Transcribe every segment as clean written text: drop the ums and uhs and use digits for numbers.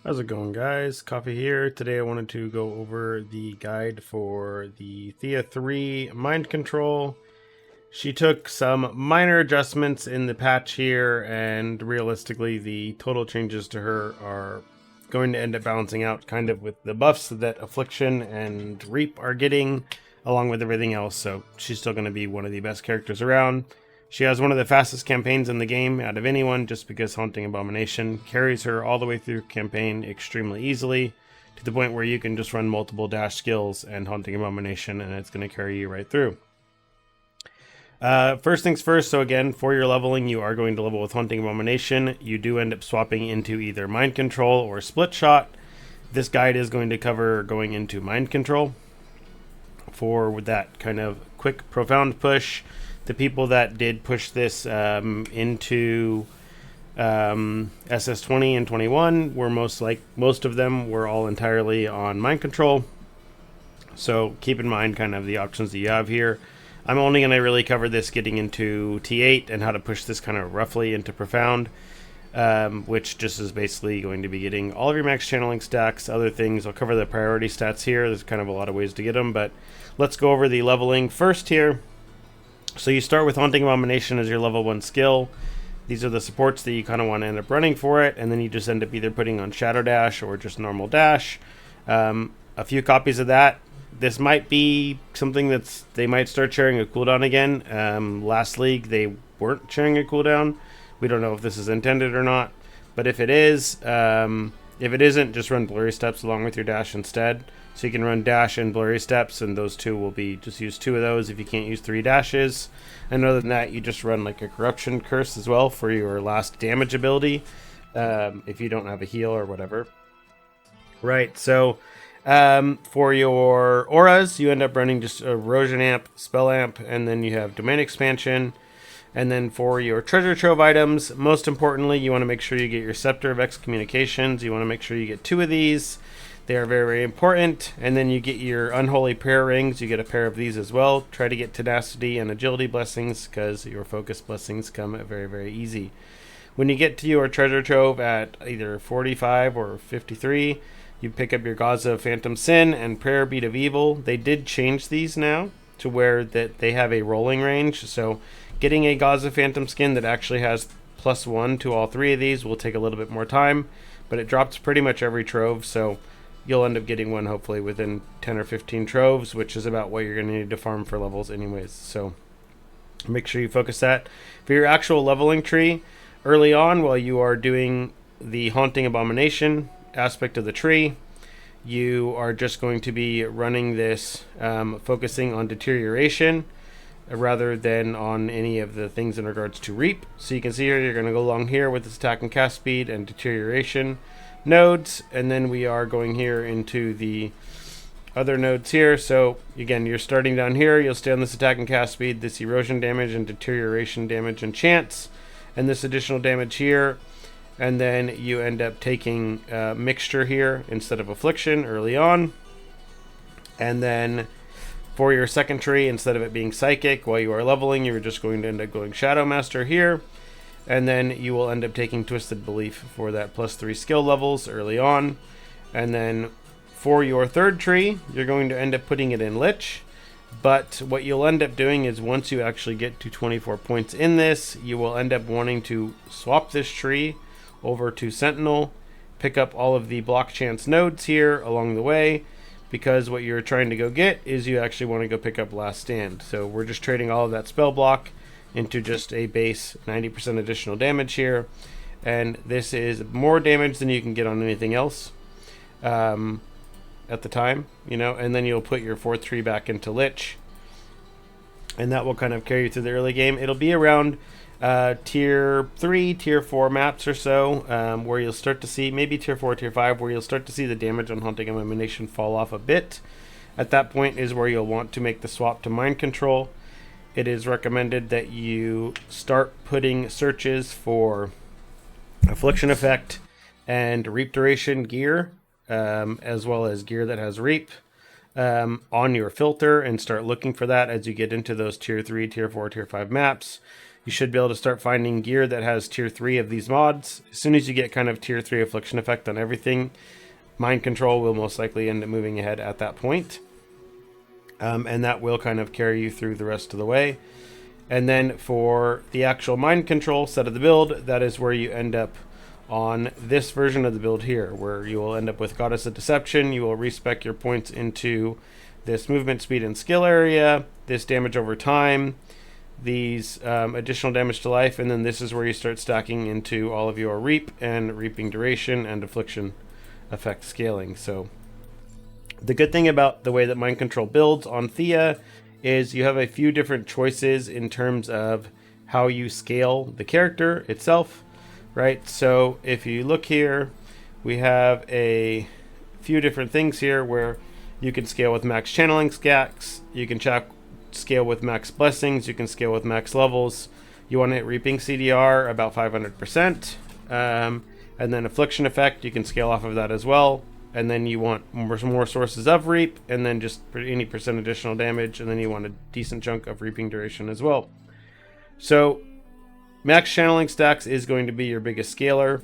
How's it going, guys? Coffee here. Today I wanted to go over the guide for the Thea 3 mind control. She took some minor adjustments in the patch here, and realistically the total changes to her are going to end up balancing out kind of with the buffs that Affliction and Reap are getting, along with everything else, so she's still going to be one of the best characters around. She has one of the fastest campaigns in the game out of anyone, just because Haunting Abomination carries her all the way through campaign extremely easily, to the point where you can just run multiple dash skills and Haunting Abomination, and it's going to carry you right through. First things first, so again, for your leveling, you are going to level with Haunting Abomination. You do end up swapping into either Mind Control or Split Shot. This guide is going to cover going into Mind Control for that kind of quick, profound push. The people that did push this into SS20 and 21 were most of them were all entirely on mind control. So keep in mind kind of the options that you have here. I'm only going to really cover this getting into T8 and how to push this kind of roughly into profound, which just is basically going to be getting all of your max channeling stacks, other things. I'll cover the priority stats here. There's kind of a lot of ways to get them, but let's go over the leveling first here. So you start with Haunting Abomination as your level 1 skill. These are the supports that you kind of want to end up running for it, and then you just end up either putting on Shadow Dash or just normal Dash. A few copies of that. This might be something they might start sharing a cooldown again. Last league they weren't sharing a cooldown. We don't know if this is intended or not, but if it is, if it isn't, just run Blurry Steps along with your Dash instead. So you can run Dash and Blurry Steps, and those two will be, just use 2 of those if you can't use 3 dashes. And other than that, you just run like a Corruption Curse as well for your last damage ability, if you don't have a heal or whatever. Right, so for your auras, you end up running just Erosion Amp, Spell Amp, and then you have Domain Expansion. And then for your treasure trove items, most importantly, you want to make sure you get your Scepter of Excommunications. You want to make sure you get 2 of these. They are very, very important. And then you get your Unholy Prayer Rings. You get a pair of these as well. Try to get Tenacity and Agility blessings, because your Focus blessings come very, very easy. When you get to your treasure trove at either 45 or 53, you pick up your Gaza of Phantom Sin and Prayer Beat of Evil. They did change these now to where that they have a rolling range. So getting a Gaza Phantom Skin that actually has +1 to all 3 of these will take a little bit more time, but it drops pretty much every trove, so you'll end up getting one hopefully within 10 or 15 troves, which is about what you're going to need to farm for levels anyways. So make sure you focus that. For your actual leveling tree, early on while you are doing the Haunting Abomination aspect of the tree, you are just going to be running this focusing on Deterioration rather than on any of the things in regards to Reap. So you can see here, you're going to go along here with this attack and cast speed and Deterioration nodes, and then we are going here into the other nodes here. So again, you're starting down here, you'll stay on this attack and cast speed, this erosion damage and deterioration damage and chance, and this additional damage here, and then you end up taking mixture here instead of affliction early on. And then for your second tree, instead of it being psychic while you are leveling, you're just going to end up going Shadow Master here. And then you will end up taking Twisted Belief for that +3 skill levels early on. And then for your third tree, you're going to end up putting it in Lich. But what you'll end up doing is once you actually get to 24 points in this, you will end up wanting to swap this tree over to Sentinel, pick up all of the block chance nodes here along the way, because what you're trying to go get is you actually want to go pick up Last Stand. So we're just trading all of that spell block into just a base 90% additional damage here, and this is more damage than you can get on anything else at the time, and then you'll put your 4th tree back into Lich, and that will kind of carry you through the early game. It'll be around tier 3, tier 4 maps or so, where you'll start to see, maybe tier 4, tier 5, where you'll start to see the damage on Haunting Abomination fall off a bit. At that point is where you'll want to make the swap to Mind Control. It is recommended that you start putting searches for Affliction Effect and Reap Duration gear, as well as gear that has Reap, on your filter, and start looking for that as you get into those tier 3, tier 4, tier 5 maps. you should be able to start finding gear that has tier 3 of these mods. As soon as you get kind of tier 3 affliction effect on everything, mind control will most likely end up moving ahead at that point. And that will kind of carry you through the rest of the way. And then for the actual mind control set of the build, that is where you end up on this version of the build here, where you will end up with Goddess of Deception. You will respec your points into this movement, speed, and skill area, this damage over time, these additional damage to life, and then this is where you start stacking into all of your reap and reaping duration and affliction effect scaling. So the good thing about the way that mind control builds on Thea is you have a few different choices in terms of how you scale the character itself, right? So if you look here, we have a few different things here where you can scale with max channeling stacks, you can scale with max blessings, you can scale with max levels. You want to hit reaping CDR about 500%, and then affliction effect, you can scale off of that as well. And then you want more sources of reap, and then just any percent additional damage, and then you want a decent chunk of reaping duration as well. So max channeling stacks is going to be your biggest scaler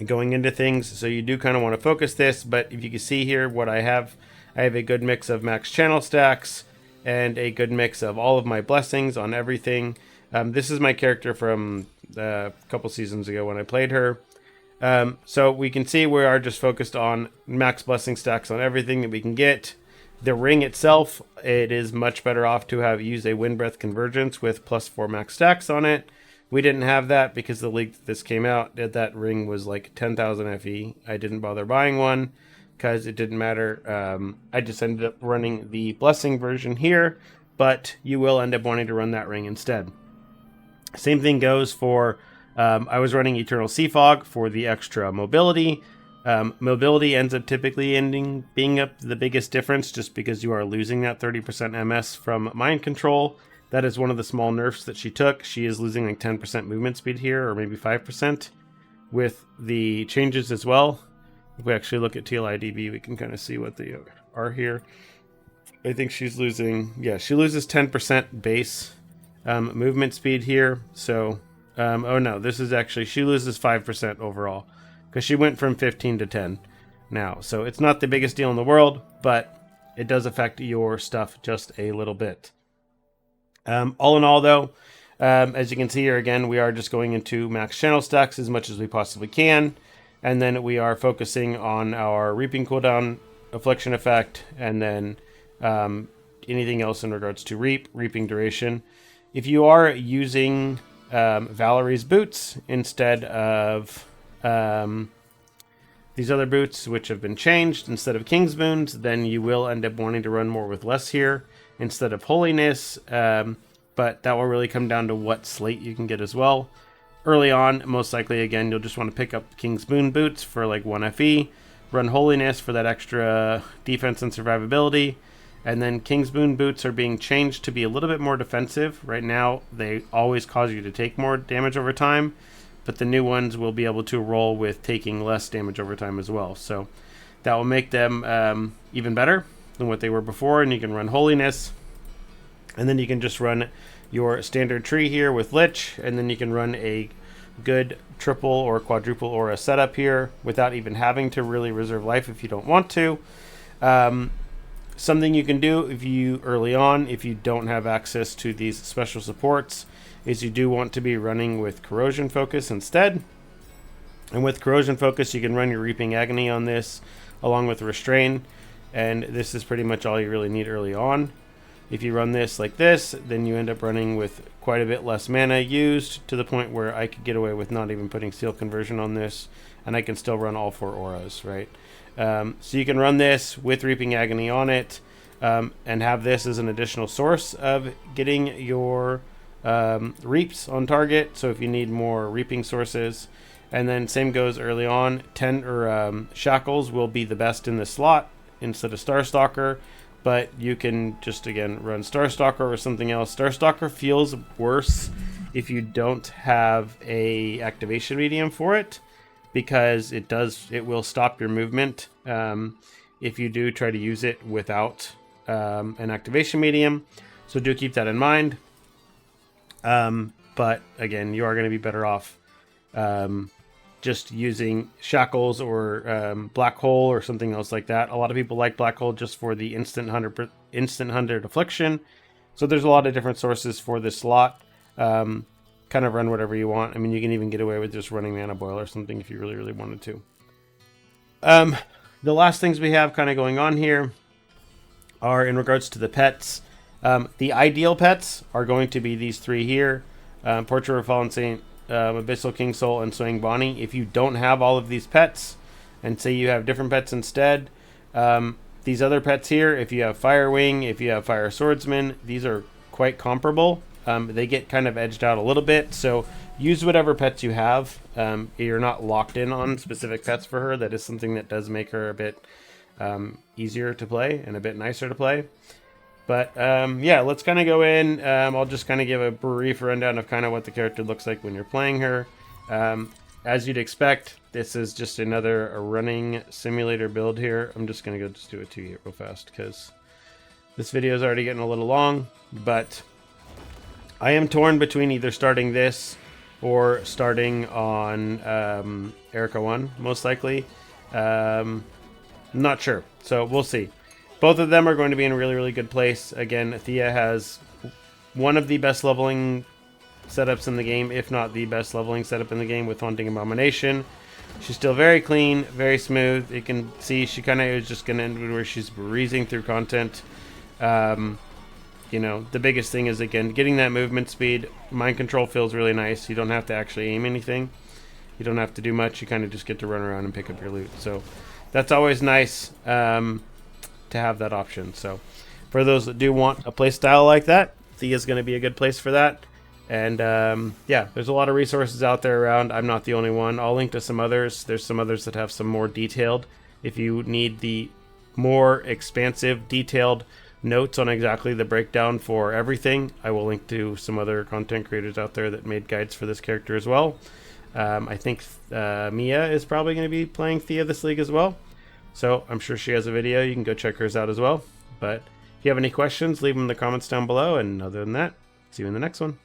going into things, so you do kind of want to focus this. But if you can see here what I have a good mix of max channel stacks and a good mix of all of my blessings on everything. This is my character from a couple seasons ago when I played her. So we can see we are just focused on max blessing stacks on everything that we can get. The ring itself, it is much better off to have use a wind breath convergence with +4 max stacks on it. We didn't have that because the league this came out, that ring was like 10,000 FE. I didn't bother buying one because it didn't matter. I just ended up running the blessing version here, but you will end up wanting to run that ring instead. Same thing goes for I was running Eternal Sea Fog for the extra mobility. Mobility ends up typically being up the biggest difference just because you are losing that 30% MS from mind control. That is one of the small nerfs that she took. She is losing like 10% movement speed here, or maybe 5% with the changes as well. If we actually look at TLI DB, we can kind of see what they are here. I think she's losing, she loses 10% base movement speed here. So oh no, this is actually, she loses 5% overall because she went from 15 to 10 now. So it's not the biggest deal in the world, but it does affect your stuff just a little bit. All in all though, as you can see here again, we are just going into max channel stacks as much as we possibly can. And then we are focusing on our reaping cooldown, affliction effect, and then anything else in regards to reaping duration. If you are using Valerie's boots instead of these other boots, which have been changed instead of King's Boons, then you will end up wanting to run more with less here instead of Holiness, but that will really come down to what slate you can get as well. Early on, most likely, again, you'll just want to pick up King's Boon boots for like 1 FE, run Holiness for that extra defense and survivability, and then King's Boon boots are being changed to be a little bit more defensive. Right now, they always cause you to take more damage over time, but the new ones will be able to roll with taking less damage over time as well. So that will make them even better than what they were before, and you can run Holiness, and then you can just run your standard tree here with Lich, and then you can run a good triple or quadruple aura setup here without even having to really reserve life if you don't want to. Something you can do if you early on, if you don't have access to these special supports, is you do want to be running with Corrosion Focus instead. And with Corrosion Focus, you can run your Reaping Agony on this along with Restrain, and this is pretty much all you really need early on. If you run this like this, then you end up running with quite a bit less mana used, to the point where I could get away with not even putting Seal Conversion on this, and I can still run all 4 auras, right? So you can run this with Reaping Agony on it, and have this as an additional source of getting your reaps on target, so if you need more reaping sources. And then same goes early on. Shackles will be the best in this slot instead of Starstalker, but you can just again run Starstalker or something else. Starstalker feels worse if you don't have a activation medium for it, because it will stop your movement if you do try to use it without an activation medium. So do keep that in mind. but again, you are going to be better off just using shackles or black hole or something else like that. A lot of people like black hole just for the instant 100 affliction. So there's a lot of different sources for this slot. Kind of run whatever you want. I mean, you can even get away with just running mana boil or something if you really, really wanted to. The last things we have kind of going on here are in regards to the pets. The ideal pets are going to be these three here. Portrait of a Fallen Saint, Abyssal King Soul, and Swaying Bonnie. If you don't have all of these pets, and say you have different pets instead, these other pets here, if you have Fire Wing, if you have Fire Swordsman, these are quite comparable. They get kind of edged out a little bit, so use whatever pets you have. You're not locked in on specific pets for her. That is something that does make her a bit easier to play and a bit nicer to play. But yeah, let's kind of go in. I'll just kind of give a brief rundown of kind of what the character looks like when you're playing her. As you'd expect, this is just another running simulator build here. I'm just going to go just do it to you real fast because this video is already getting a little long. But I am torn between either starting this or starting on Erica 1, most likely. Not sure, so we'll see. Both of them are going to be in a really, really good place. Again, Thea has one of the best leveling setups in the game, if not the best leveling setup in the game with Haunting Abomination. She's still very clean, very smooth. You can see she kind of is just going to end where she's breezing through content. You know, the biggest thing is, again, getting that movement speed. Mind control feels really nice. You don't have to actually aim anything. You don't have to do much. You kind of just get to run around and pick up your loot. So that's always nice to have that option. So for those that do want a play style like that, Thea is going to be a good place for that. And yeah, there's a lot of resources out there around. I'm not the only one. I'll link to some others. There's some others that have some more detailed. If you need the more expansive, detailed notes on exactly the breakdown for everything, I will link to some other content creators out there that made guides for this character as well. I think Mia is probably going to be playing Thea this league as well, so I'm sure she has a video. You can go check hers out as well. But if you have any questions, leave them in the comments down below, and other than that, see you in the next one.